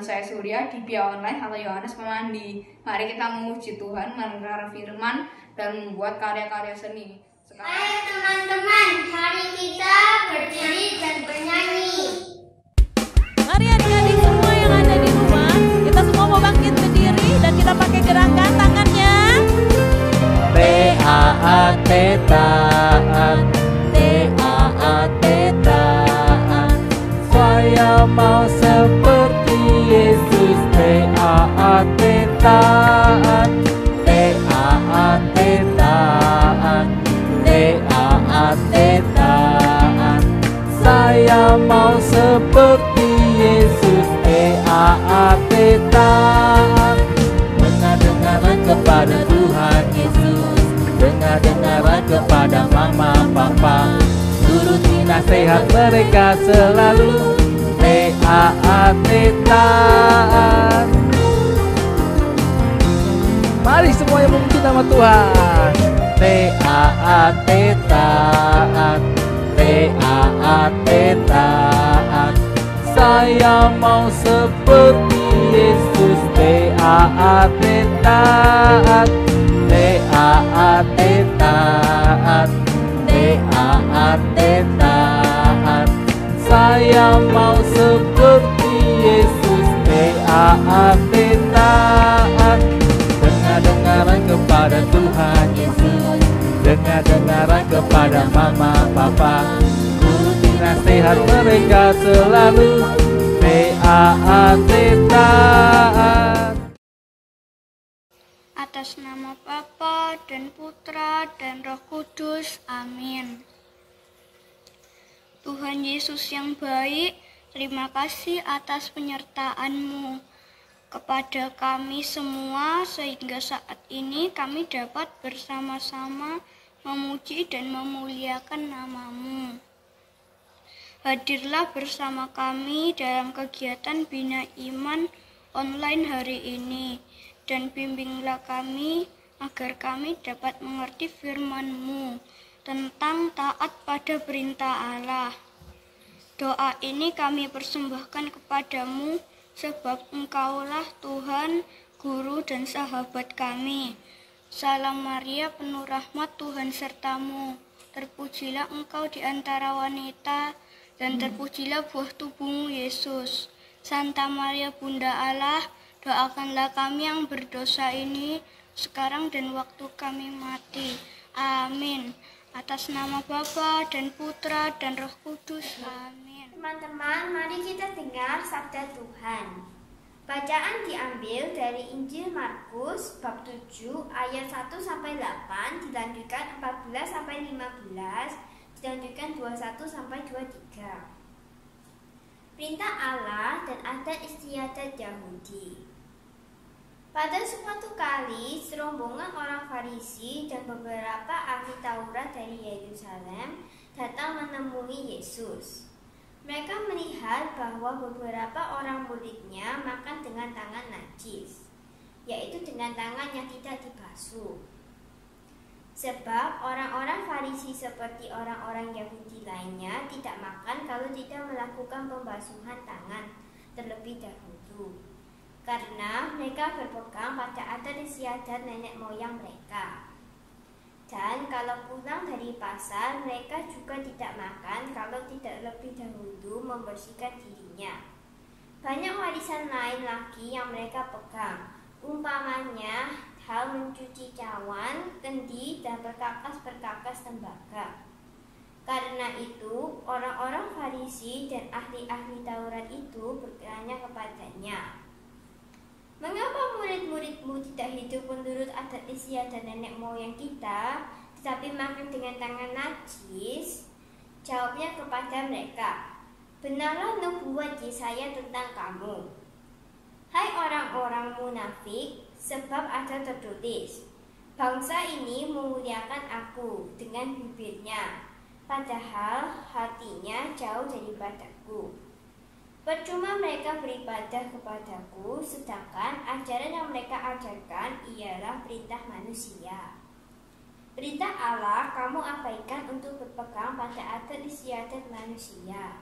saya Surya di Pia Online atau Yohanes Pemandi. Mari kita memuji Tuhan, mendengar firman, dan membuat karya-karya seni. Ayo teman-teman, mari kita berdiri dan bernyanyi. Mari adik-adik semua yang ada di rumah, kita semua mau bangkit berdiri dan kita pakai gerakan tangannya. T-A-A-T taat, T-A-A-T taat. Saya mau seperti Yesus. T-A-A-T taat, T-A-A-T taat, T-A-A-T taat. Saya mau seperti Yesus. T-A-A-T taat. Dengar-dengaran kepada Tuhan Yesus, dengar-dengaran kepada mama papa, turuti nasihat mereka selalu. T-A-A-T taat. Mari semuanya memuji nama Tuhan. T-A-A-T taat, T-A-A-T taat. Saya mau seperti Yesus. T-A-A-T taat, T-A-A-T taat, T-A-A-T taat. Saya mau seperti Yesus. T-A-A-T taat. Dengar-dengaran kepada Tuhan Yesus, dengar-dengaran kepada mama papa, turuti nasihat mereka selalu. T-A-A-T taat. Atas nama Bapa dan Putra dan Roh Kudus, amin. Tuhan Yesus yang baik, terima kasih atas penyertaan-Mu kepada kami semua, sehingga saat ini kami dapat bersama-sama memuji dan memuliakan nama-Mu. Hadirlah bersama kami dalam kegiatan Bina Iman online hari ini, dan bimbinglah kami agar kami dapat mengerti firman-Mu tentang taat pada perintah Allah. Doa ini kami persembahkan kepadamu, sebab Engkaulah Tuhan, Guru dan sahabat kami. Salam Maria, penuh rahmat, Tuhan sertamu. Terpujilah Engkau di antara wanita, dan terpujilah buah tubuhmu, Yesus. Santa Maria, Bunda Allah, doakanlah kami yang berdosa ini, sekarang dan waktu kami mati. Amin. Atas nama Bapa dan Putra dan Roh Kudus, amin. Teman-teman, mari kita dengar sabda Tuhan. Bacaan diambil dari Injil Markus bab 7 ayat 1-8, dilanjutkan 14-15, dilanjutkan 21-23. Perintah Allah dan adat istiadat Yahudi. Pada suatu kali, serombongan orang Farisi dan beberapa ahli Taurat dari Yerusalem datang menemui Yesus. Mereka melihat bahwa beberapa orang muridnya makan dengan tangan najis, yaitu dengan tangan yang tidak dibasuh. Sebab orang-orang Farisi seperti orang-orang Yahudi lainnya tidak makan kalau tidak melakukan pembasuhan tangan terlebih dahulu, karena mereka berpegang pada adat istiadat nenek moyang mereka. Dan kalau pulang dari pasar, mereka juga tidak makan kalau tidak lebih dahulu membersihkan dirinya. Banyak warisan lain lagi yang mereka pegang, umpamanya hal mencuci cawan, kendi, dan perkakas-perkakas tembaga. Karena itu, orang-orang Farisi dan ahli-ahli Taurat itu bertanya kepadanya, "Mengapa murid-muridmu tidak hidup menurut adat istiadat nenek moyang kita, tetapi makan dengan tangan najis?" Jawabnya kepada mereka, "Benarlah nubuat Yesaya tentang kamu. Hai orang-orang munafik, sebab ada tertulis, bangsa ini memuliakan aku dengan bibirnya, padahal hatinya jauh daripadaku. Percuma mereka beribadah kepadaku, sedangkan ajaran yang mereka ajarkan ialah perintah manusia. Perintah Allah kamu abaikan untuk berpegang pada adat istiadat manusia."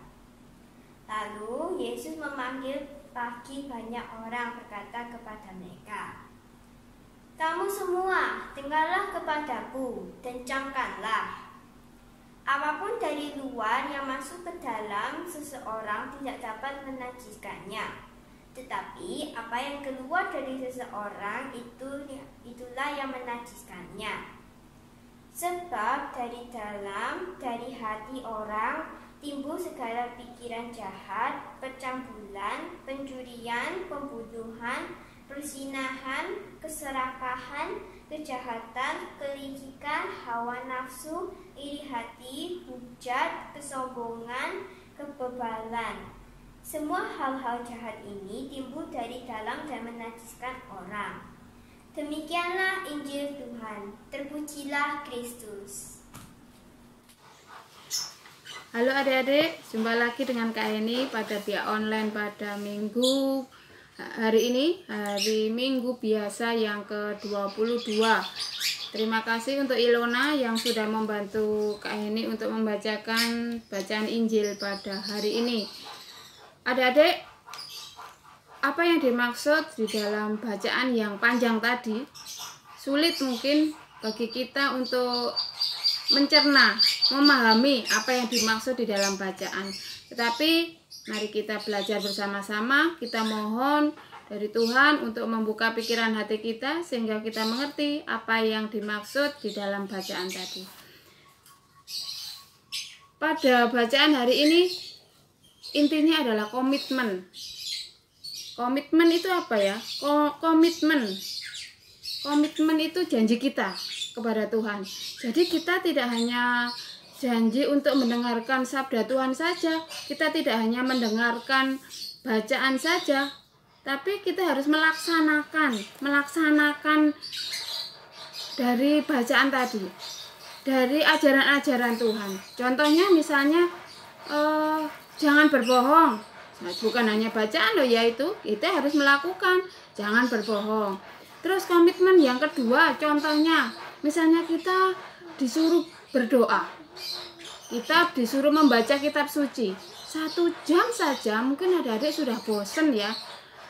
Lalu Yesus memanggil pagi banyak orang berkata kepada mereka, "Kamu semua, dengarlah kepadaku dan camkanlah. Apapun dari luar yang masuk ke dalam seseorang tidak dapat menajiskannya. Tetapi apa yang keluar dari seseorang itulah yang menajiskannya. Sebab dari dalam, dari hati orang, timbul segala pikiran jahat, percambulan, pencurian, pembunuhan, perzinahan, keserakahan, kejahatan, kelicikan, hawa nafsu, iri hati, hujat, kesombongan, kebebalan. Semua hal-hal jahat ini timbul dari dalam dan menajiskan orang." Demikianlah Injil Tuhan. Terpujilah Kristus. Halo adik-adik, jumpa lagi dengan Kak Eni pada via online pada minggu hari ini, hari Minggu biasa yang ke-22. Terima kasih untuk Ilona yang sudah membantu Kak Eni untuk membacakan bacaan Injil pada hari ini. Adik-adik, apa yang dimaksud di dalam bacaan yang panjang tadi? Sulit mungkin bagi kita untuk mencerna, memahami apa yang dimaksud di dalam bacaan. Tetapi mari kita belajar bersama-sama, kita mohon dari Tuhan untuk membuka pikiran hati kita sehingga kita mengerti apa yang dimaksud di dalam bacaan tadi. Pada bacaan hari ini intinya adalah komitmen. Komitmen itu apa ya? Komitmen itu janji kita kepada Tuhan. Jadi kita tidak hanya janji untuk mendengarkan sabda Tuhan saja, kita tidak hanya mendengarkan bacaan saja, tapi kita harus melaksanakan dari bacaan tadi, dari ajaran-ajaran Tuhan. Contohnya misalnya jangan berbohong. Nah, bukan hanya bacaan loh, yaitu kita harus melakukan, jangan berbohong. Terus komitmen yang kedua, contohnya misalnya kita disuruh berdoa, kita disuruh membaca kitab suci 1 jam saja, mungkin adik-adik sudah bosen ya,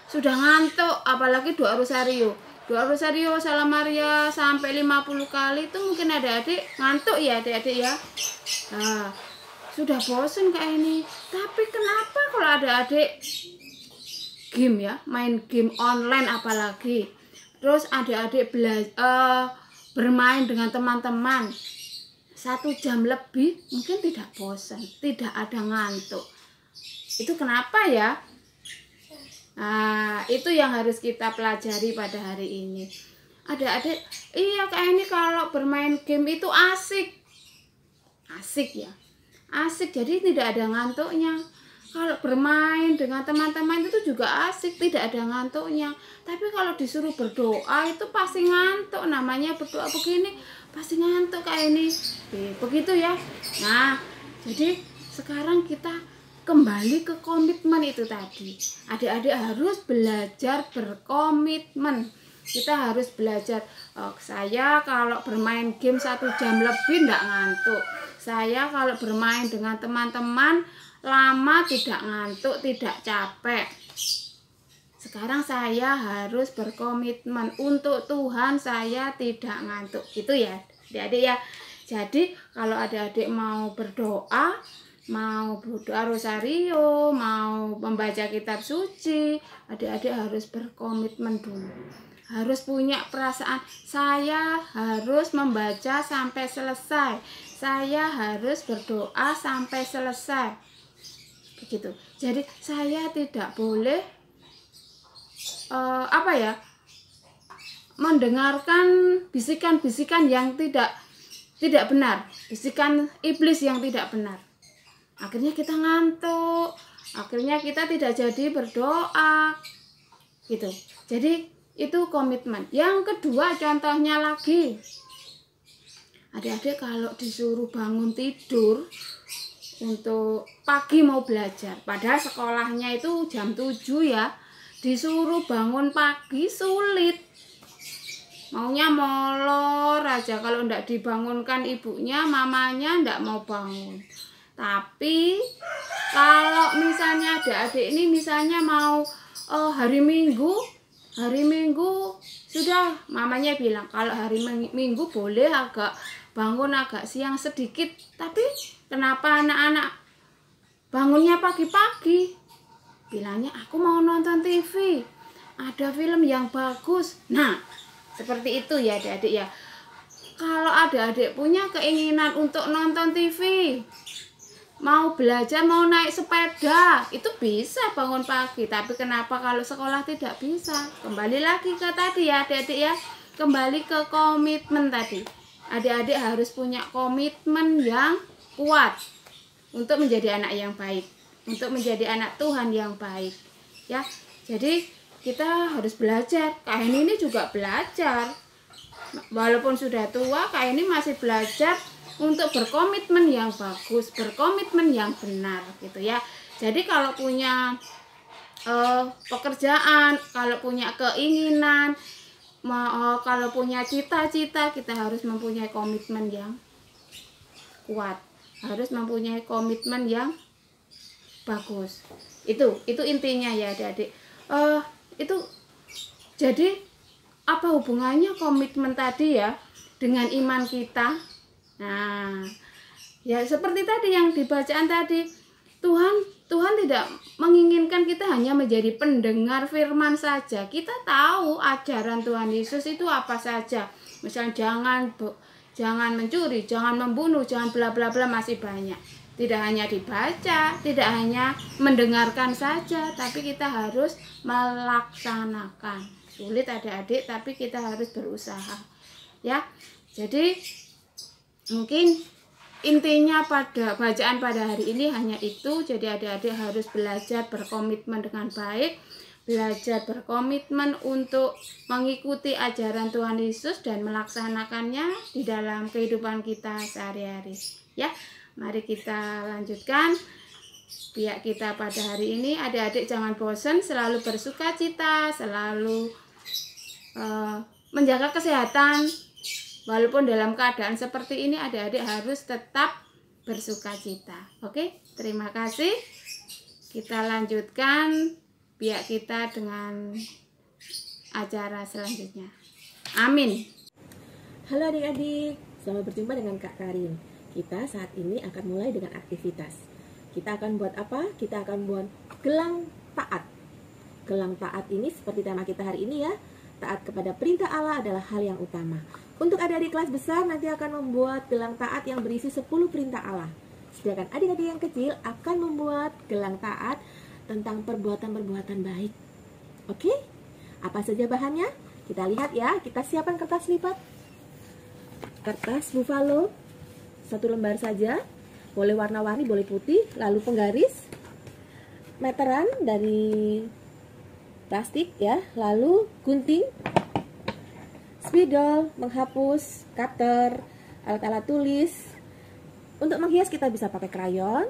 sudah ngantuk, apalagi doa rosario Salam Maria sampai 50 kali itu mungkin adik-adik ngantuk ya adik-adik ya. Nah, sudah bosen kayak ini. Tapi kenapa kalau adik-adik game ya, main game online apalagi, terus adik-adik bermain dengan teman-teman 1 jam lebih, mungkin tidak bosan, tidak ada ngantuk. Itu kenapa ya? Nah, itu yang harus kita pelajari pada hari ini. Adik-adik, iya kayak ini kalau bermain game itu asik ya. Asik, jadi tidak ada ngantuknya. Kalau bermain dengan teman-teman itu juga asik, tidak ada ngantuknya. Tapi kalau disuruh berdoa itu pasti ngantuk. Namanya berdoa begini pasti ngantuk kayak ini. Begitu ya. Nah, jadi sekarang kita kembali ke komitmen itu tadi. Adik-adik harus belajar berkomitmen. Kita harus belajar, saya kalau bermain game 1 jam lebih tidak ngantuk. Saya kalau bermain dengan teman-teman lama tidak ngantuk, tidak capek. Sekarang saya harus berkomitmen untuk Tuhan, saya tidak ngantuk. Gitu ya adik-adik ya. Jadi kalau adik-adik mau berdoa, mau berdoa rosario, mau membaca kitab suci, adik-adik harus berkomitmen dulu. Harus punya perasaan, saya harus membaca sampai selesai, saya harus berdoa sampai selesai. Begitu. Jadi saya tidak boleh mendengarkan bisikan-bisikan yang tidak benar, bisikan iblis yang tidak benar. Akhirnya kita ngantuk, akhirnya kita tidak jadi berdoa. Gitu. Jadi itu komitmen. Yang kedua contohnya lagi, adik-adik kalau disuruh bangun tidur untuk pagi mau belajar, padahal sekolahnya itu jam 7 ya, disuruh bangun pagi sulit, maunya molor aja. Kalau enggak dibangunkan ibunya, mamanya enggak mau bangun. Tapi kalau misalnya adik-adik ini misalnya mau hari Minggu sudah mamanya bilang kalau hari Minggu boleh agak bangun agak siang sedikit, tapi kenapa anak-anak bangunnya pagi-pagi? Bilangnya aku mau nonton TV, ada film yang bagus. Nah, seperti itu ya adik-adik ya. Kalau adik-adik punya keinginan untuk nonton TV, mau belajar, mau naik sepeda, itu bisa bangun pagi. Tapi kenapa kalau sekolah tidak bisa? Kembali lagi ke tadi ya adik-adik ya, kembali ke komitmen tadi. Adik-adik harus punya komitmen yang kuat untuk menjadi anak yang baik, untuk menjadi anak Tuhan yang baik ya. Jadi kita harus belajar. Kak Heni ini juga belajar, walaupun sudah tua, Kak Heni masih belajar untuk berkomitmen yang bagus, berkomitmen yang benar gitu ya. Jadi kalau punya pekerjaan, kalau punya keinginan, kalau punya cita-cita, kita harus mempunyai komitmen yang kuat, harus mempunyai komitmen yang bagus. Itu intinya ya adik-adik. Itu jadi apa hubungannya komitmen tadi ya dengan iman kita? Nah, ya seperti tadi yang dibacaan tadi, Tuhan tidak menginginkan kita hanya menjadi pendengar firman saja. Kita tahu ajaran Tuhan Yesus itu apa saja. Misalnya jangan mencuri, jangan membunuh, jangan bla bla bla, masih banyak. Tidak hanya dibaca, tidak hanya mendengarkan saja, tapi kita harus melaksanakan. Sulit adik-adik, tapi kita harus berusaha. Ya. Jadi mungkin intinya pada bacaan pada hari ini hanya itu. Jadi adik-adik harus belajar berkomitmen dengan baik, belajar berkomitmen untuk mengikuti ajaran Tuhan Yesus dan melaksanakannya di dalam kehidupan kita sehari-hari. Ya, mari kita lanjutkan pihak kita pada hari ini. Adik-adik jangan bosan, selalu bersukacita, selalu menjaga kesehatan. Walaupun dalam keadaan seperti ini, adik-adik harus tetap bersukacita. Oke, terima kasih. Kita lanjutkan pihak kita dengan acara selanjutnya. Amin. Halo adik-adik, selamat berjumpa dengan Kak Karin. Kita saat ini akan mulai dengan aktivitas. Kita akan buat apa? Kita akan buat gelang taat. Gelang taat ini seperti tema kita hari ini ya. Taat kepada perintah Allah adalah hal yang utama. Untuk adik-adik kelas besar nanti akan membuat gelang taat yang berisi 10 perintah Allah. Sedangkan adik-adik yang kecil akan membuat gelang taat tentang perbuatan-perbuatan baik. Oke? Apa saja bahannya? Kita lihat ya. Kita siapkan kertas lipat. Kertas buffalo 1 lembar saja. Boleh warna-warni, boleh putih. Lalu penggaris, meteran dari plastik ya. Lalu gunting, spidol, menghapus, cutter, alat-alat tulis. Untuk menghias kita bisa pakai krayon,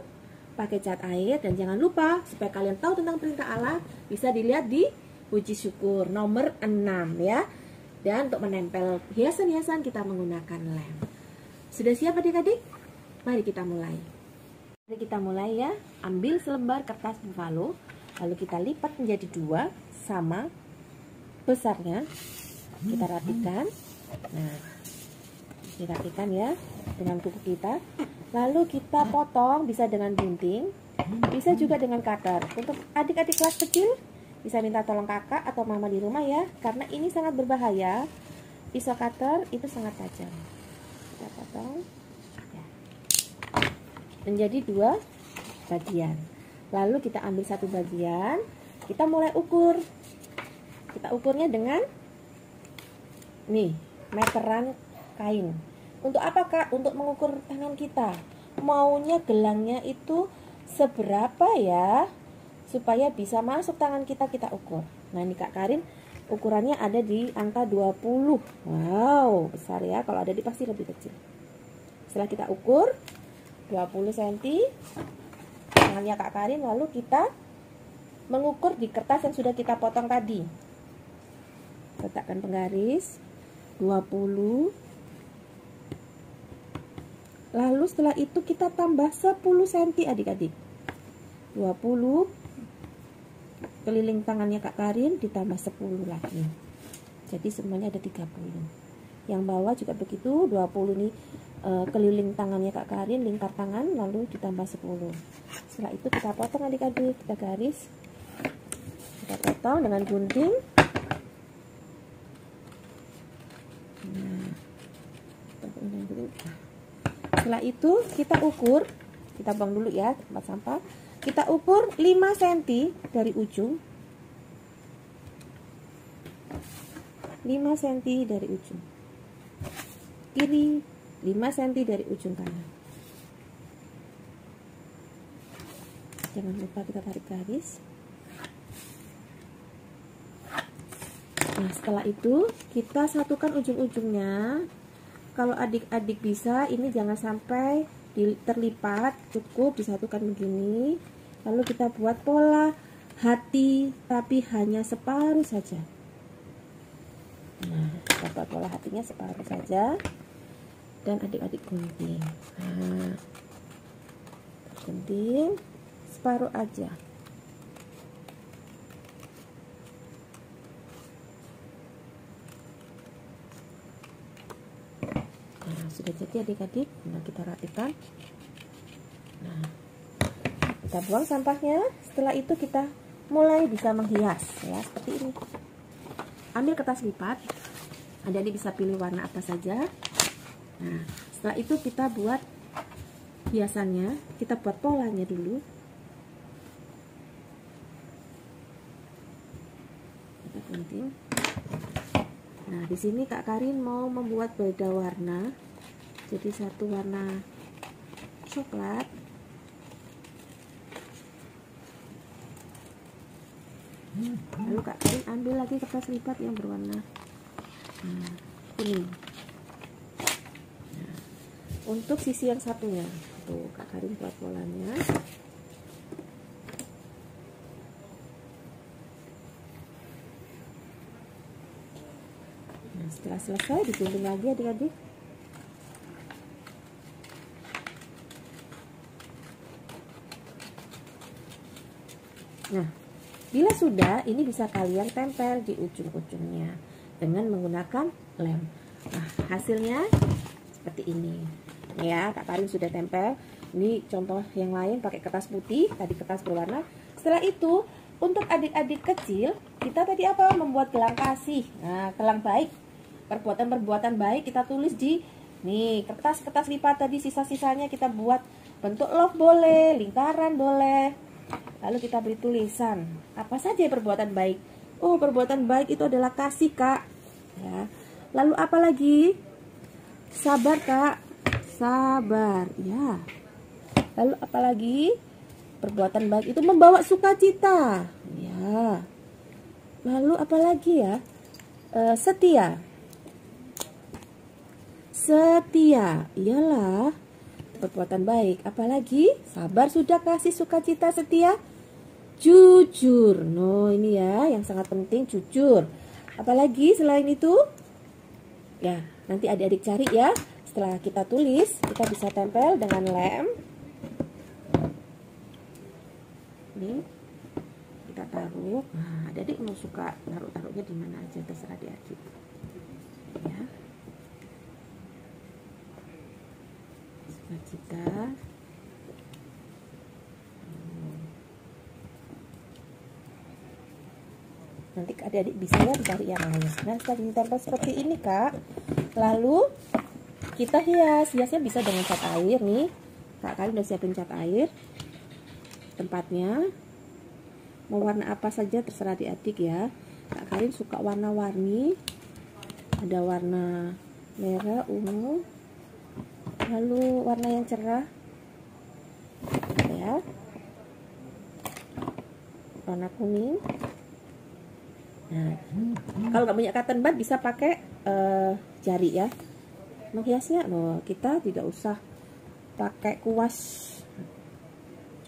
pakai cat air, dan jangan lupa supaya kalian tahu tentang perintah Allah bisa dilihat di puji syukur nomor 6 ya. Dan untuk menempel hiasan-hiasan kita menggunakan lem. Sudah siap adik-adik? Mari kita mulai. Mari kita mulai ya. Ambil selembar kertas buffalo, lalu kita lipat menjadi 2 sama besarnya. Kita rapikan. Nah, dirapikan ya dengan kuku kita. Lalu kita potong, bisa dengan gunting, bisa juga dengan cutter. Untuk adik-adik kelas kecil bisa minta tolong kakak atau mama di rumah ya, karena ini sangat berbahaya. Pisau cutter itu sangat tajam. Kita potong ya, menjadi 2 bagian. Lalu kita ambil 1 bagian, kita mulai ukur. Kita ukurnya dengan nih, meteran kain. Untuk apa Kak? Untuk mengukur tangan kita. Maunya gelangnya itu seberapa ya? Supaya bisa masuk tangan kita, kita ukur. Nah ini Kak Karin, ukurannya ada di angka 20. Wow, besar ya. Kalau ada di pasti lebih kecil. Setelah kita ukur 20 cm tangannya Kak Karin, lalu kita mengukur di kertas yang sudah kita potong tadi. Letakkan penggaris 20. Lalu setelah itu kita tambah 10 cm adik-adik. 20 keliling tangannya Kak Karin ditambah 10 lagi. Jadi semuanya ada 30. Yang bawah juga begitu, 20 nih keliling tangannya Kak Karin, lingkar tangan, lalu ditambah 10. Setelah itu kita potong adik-adik, kita garis, kita potong dengan gunting. Nah, setelah itu kita ukur, kita buang dulu ya tempat sampah. Kita ukur 5 cm dari ujung, 5 cm dari ujung kiri, 5 cm dari ujung kanan. Jangan lupa kita tarik garis. Nah, setelah itu kita satukan ujung-ujungnya. Kalau adik-adik bisa, ini jangan sampai terlipat, cukup disatukan begini. Lalu kita buat pola hati, tapi hanya separuh saja. Nah, kita buat pola hatinya separuh saja. Dan adik-adik gunting. Nah, gunting separuh aja. Nah, sudah jadi adik-adik. Nah, kita rapikan. Nah, kita buang sampahnya. Setelah itu kita mulai bisa menghias ya, seperti ini. Ambil kertas lipat. Adik-adik bisa pilih warna apa saja. Nah, setelah itu kita buat hiasannya. Kita buat polanya dulu. Kita gunting. Nah, di sini Kak Karin mau membuat beda warna. Jadi satu warna coklat, lalu Kak Karin ambil lagi kertas lipat yang berwarna kuning. Nah, untuk sisi yang satunya, tuh Kak Karin buat polanya. Nah, setelah selesai digunting lagi adik-adik. Nah, bila sudah, ini bisa kalian tempel di ujung-ujungnya dengan menggunakan lem. Nah, hasilnya seperti ini. Ya, Kak Karin sudah tempel. Ini contoh yang lain pakai kertas putih, tadi kertas berwarna. Setelah itu, untuk adik-adik kecil, kita tadi apa? Membuat gelang kasih. Nah, gelang baik. Perbuatan-perbuatan baik kita tulis di nih kertas-kertas lipat tadi, sisa-sisanya kita buat bentuk love boleh, lingkaran boleh. Lalu kita beri tulisan apa saja perbuatan baik. Oh, perbuatan baik itu adalah kasih, Kak. Ya. Lalu apa lagi? Sabar, Kak. Sabar, ya. Lalu apa lagi? Perbuatan baik itu membawa sukacita. Ya. Lalu apa lagi ya? Setia. Setia, iyalah perbuatan baik. Apalagi sabar sudah, kasih sukacita, setia, jujur. No, ini ya yang sangat penting, jujur. Apalagi selain itu? Ya, nanti adik-adik cari ya. Setelah kita tulis, kita bisa tempel dengan lem. Ini kita taruh. Nah, adik-adik mau suka taruh-taruhnya di mana aja, terserah adik-adik. Ya. Sukacita. Nanti adik-adik bisa ya cari yang lain. Nah, setelah ditempel seperti ini, Kak, lalu kita hias. Hiasnya bisa dengan cat air nih. Kak Karin udah siapin cat air. Tempatnya mau warna apa saja terserah adik-adik ya. Kak Karin suka warna-warni. Ada warna merah, ungu, lalu warna yang cerah ya, warna kuning. Nah, kalau nggak punya cotton bud bisa pakai jari ya. Menghiasnya loh, kita tidak usah pakai kuas,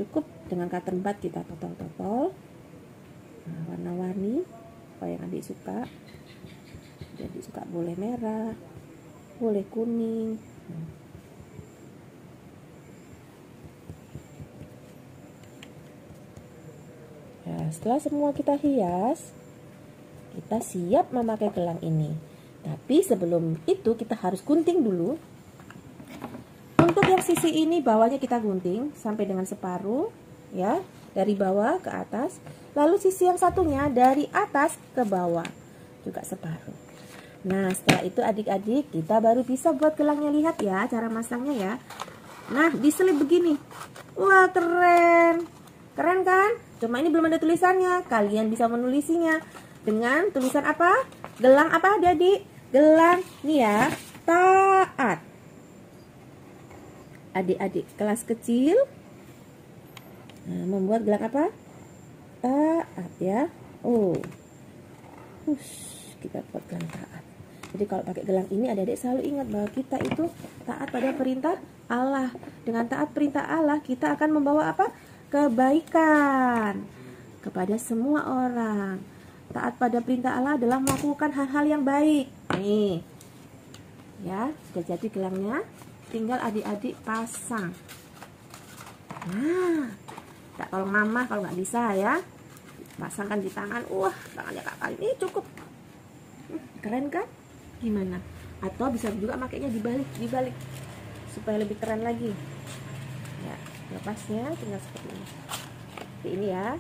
cukup dengan cotton bud kita totol-totol. Nah, warna-warni apa yang adik suka. Jadi suka boleh merah, boleh kuning. Ya. Nah, setelah semua kita hias, kita siap memakai gelang ini. Tapi sebelum itu kita harus gunting dulu. Untuk yang sisi ini bawahnya kita gunting sampai dengan separuh, ya, dari bawah ke atas. Lalu sisi yang satunya dari atas ke bawah juga separuh. Nah, setelah itu adik-adik kita baru bisa buat gelangnya. Lihat ya cara masangnya ya. Nah, diselip begini. Wah, keren. Keren kan? Cuma ini belum ada tulisannya. Kalian bisa menulisinya dengan tulisan apa? Gelang apa adik-adik? Gelang nih ya, taat. Adik-adik kelas kecil membuat gelang apa? Taat ya. Kita buat gelang taat. Jadi kalau pakai gelang ini adik-adik selalu ingat bahwa kita itu taat pada perintah Allah. Dengan taat perintah Allah kita akan membawa apa? Kebaikan kepada semua orang. Taat pada perintah Allah adalah melakukan hal-hal yang baik. Nih ya, sudah jadi gelangnya. Tinggal adik-adik pasang. Nah, tak tolong mama kalau nggak bisa ya. Pasangkan di tangan. Wah, tangannya kakak ini cukup. Keren kan? Gimana? Atau bisa juga makainya dibalik supaya lebih keren lagi. Ya, lepasnya tinggal seperti ini. Seperti ini ya.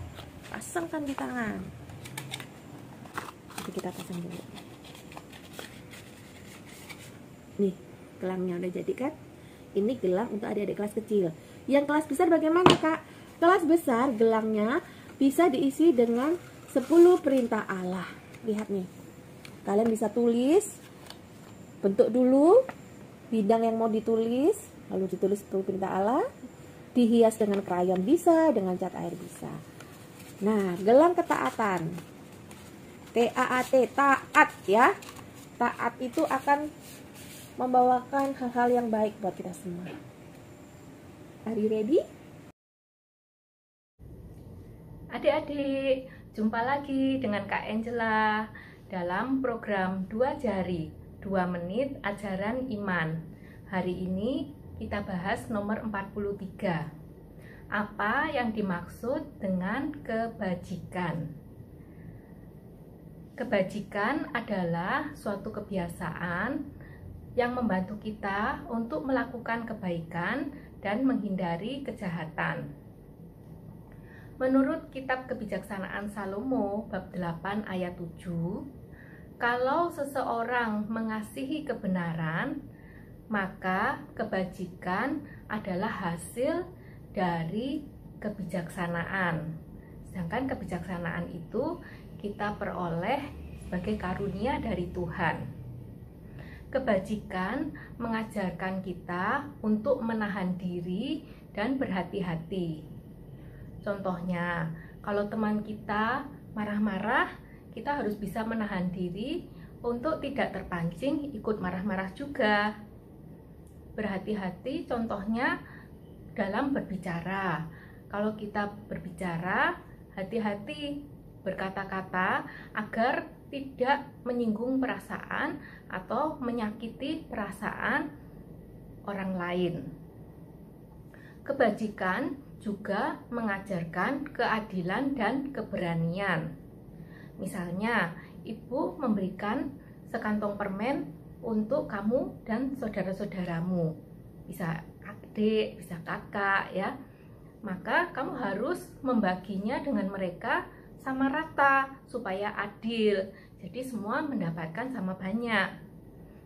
Pasangkan di tangan. Jadi kita pasang dulu. Nih, gelangnya udah jadi kan? Ini gelang untuk adik-adik kelas kecil. Yang kelas besar bagaimana, Kak? Kelas besar gelangnya bisa diisi dengan 10 perintah Allah. Lihat nih. Kalian bisa tulis, bentuk dulu bidang yang mau ditulis, lalu ditulis 10 perintah Allah, dihias dengan krayon bisa, dengan cat air bisa. Nah, gelang ketaatan. T-A-A-T, taat ya. Taat itu akan membawakan hal-hal yang baik buat kita semua. Are you ready? Adik-adik, jumpa lagi dengan Kak Angela dalam program 2 Jari, 2 menit ajaran iman. Hari ini kita bahas nomor 43. Apa yang dimaksud dengan kebajikan? Kebajikan adalah suatu kebiasaan yang membantu kita untuk melakukan kebaikan dan menghindari kejahatan. Menurut kitab Kebijaksanaan Salomo bab 8 ayat 7, kalau seseorang mengasihi kebenaran, maka kebajikan adalah hasil dari kebijaksanaan. Sedangkan kebijaksanaan itu kita peroleh sebagai karunia dari Tuhan. Kebajikan mengajarkan kita untuk menahan diri dan berhati-hati. Contohnya, kalau teman kita marah-marah, kita harus bisa menahan diri untuk tidak terpancing ikut marah-marah juga. Berhati-hati contohnya dalam berbicara. Kalau kita berbicara, hati-hati berkata-kata agar tidak menyinggung perasaan atau menyakiti perasaan orang lain. Kebajikan juga mengajarkan keadilan dan keberanian. Misalnya, ibu memberikan sekantong permen untuk kamu dan saudara-saudaramu. Bisa adik, bisa kakak ya. Maka kamu harus membaginya dengan mereka sama rata supaya adil. Jadi semua mendapatkan sama banyak.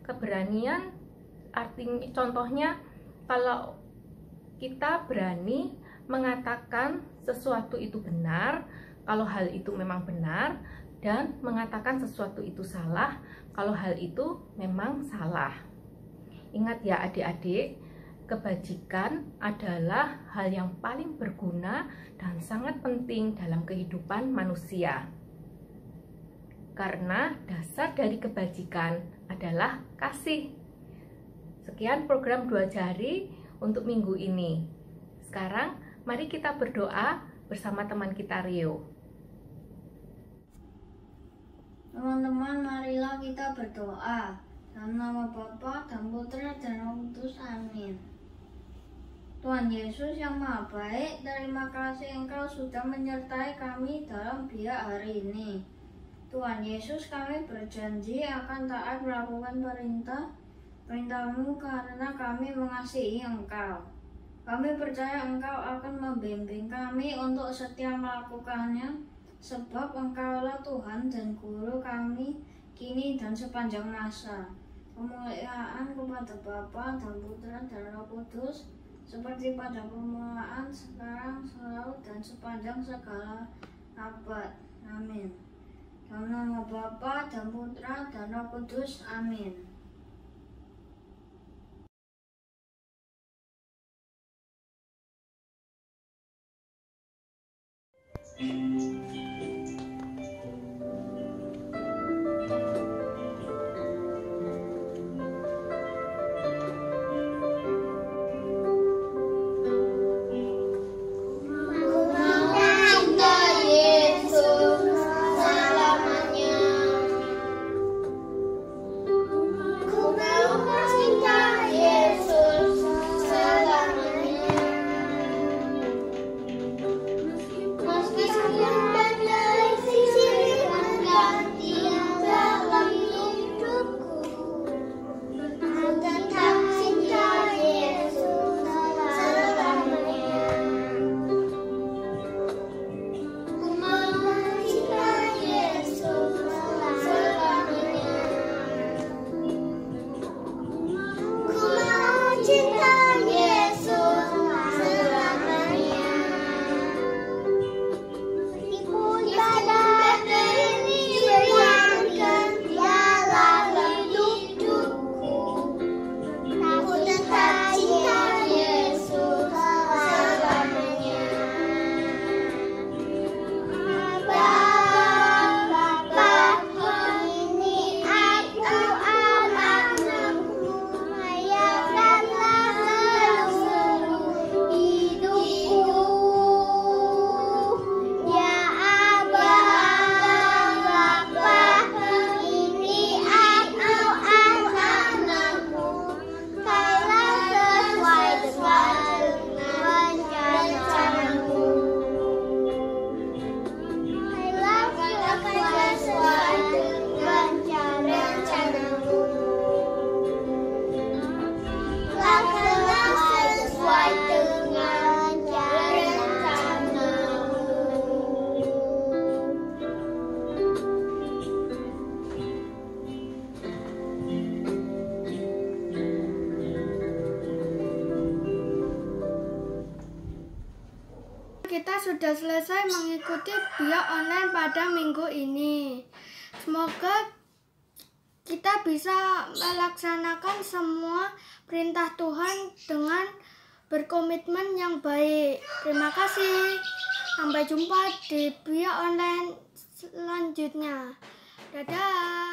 Keberanian artinya contohnya kalau kita berani mengatakan sesuatu itu benar, kalau hal itu memang benar, dan mengatakan sesuatu itu salah, kalau hal itu memang salah. Ingat ya adik-adik, kebajikan adalah hal yang paling berguna dan sangat penting dalam kehidupan manusia. Karena dasar dari kebajikan adalah kasih. Sekian program 2 Jari untuk minggu ini. Sekarang mari kita berdoa bersama teman kita Rio. Teman-teman, marilah kita berdoa. Dalam nama Bapa dan Putra dan Roh Kudus. Amin. Tuhan Yesus yang Maha Baik, terima kasih Engkau sudah menyertai kami dalam biak hari ini. Tuhan Yesus, kami berjanji akan taat melakukan perintah-Mu karena kami mengasihi Engkau. Kami percaya Engkau akan membimbing kami untuk setia melakukannya, sebab Engkaulah Tuhan dan Guru kami kini dan sepanjang masa. Kemuliaan kepada Bapa dan Putra dan Roh Kudus, seperti pada permulaan, sekarang, selalu, dan sepanjang segala abad. Amin. Dalam nama Bapa dan Putra dan Roh Kudus. Amin. Kita sudah selesai mengikuti biak online pada minggu ini. Semoga kita bisa melaksanakan semua perintah Tuhan dengan berkomitmen yang baik. Terima kasih. Sampai jumpa di biak online selanjutnya. Dadah.